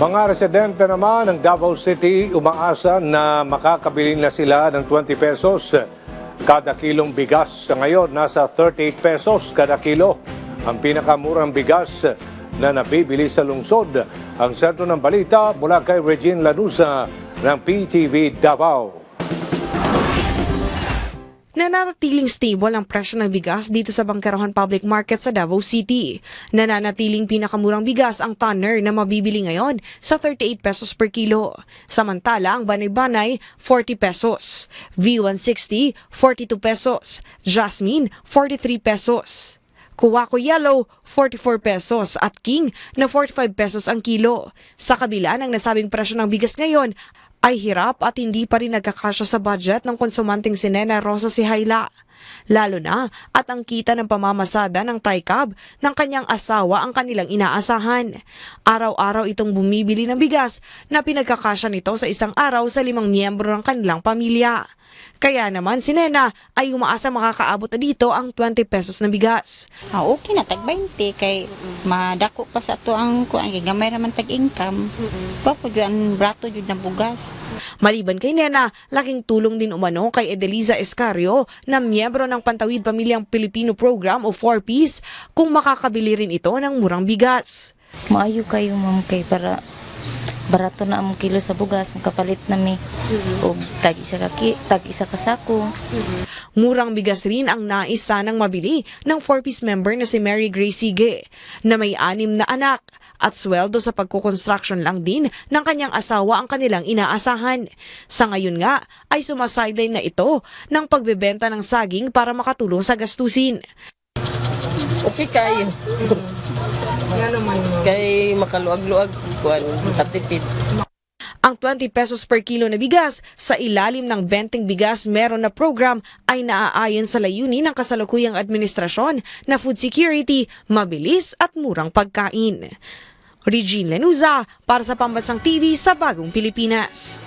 Mga residente naman ng Davao City umaasa na makakabili na sila ng 20 pesos kada kilong bigas. Sa ngayon, nasa 38 pesos kada kilo ang pinakamurang bigas na nabibili sa lungsod. Ang sentro ng balita mula kay Regine Lanuza ng PTV Davao. Nananatiling stable ang presyo ng bigas dito sa Bangkarahan Public Market sa Davao City. Nananatiling pinakamurang bigas ang tonner na mabibili ngayon sa 38 pesos per kilo. Samantala, ang banay-banay, 40 pesos. V160, 42 pesos. Jasmine, 43 pesos. Kuwako Yellow, 44 pesos at King na 45 pesos ang kilo. Sa kabila ng nasabing presyo ng bigas ngayon, ay hirap at hindi pa rin nagkakasya sa budget ng konsumanting si Nena Rosa Sihayla. Lalo na at ang kita ng pamamasada ng TriCab ng kanyang asawa ang kanilang inaasahan. Araw-araw itong bumibili ng bigas na pinagkakasya nito sa isang araw sa 5 miyembro ng kanilang pamilya. Kaya naman si Nena ay umaasa makakaabot na dito ang 20 pesos na bigas. Okay na, tag 20 kay madako pa sa to ang kuan kay gamay raman tag income. Papo jud brato jud na bugas. Maliban kay Nena, laking tulong din umano kay Edeliza Escario na miyembro ng Pantawid Pamilyang Pilipino Program o 4Ps kung makakabili rin ito ng murang bigas. Maayo kayo ma'am kay para barato na ang kilo sa bugas, makapalit na mi o tag isa ka sako. Murang bigas rin ang nais sanang mabili ng 4Ps member na si Mary Grace Sige na may 6 na anak at sweldo sa pagkukonstruction lang din ng kanyang asawa ang kanilang inaasahan. Sa ngayon nga ay sumasideline na ito ng pagbebenta ng saging para makatulong sa gastusin. Okay kayo. Kay makaluag-luag kuan katipid. Ang 20 pesos per kilo na bigas sa ilalim ng Benteng Bigas Meron na program ay naaayon sa layunin ng kasalukuyang administrasyon na food security, mabilis at murang pagkain. Regine Lanuza para sa Pambansang TV sa Bagong Pilipinas.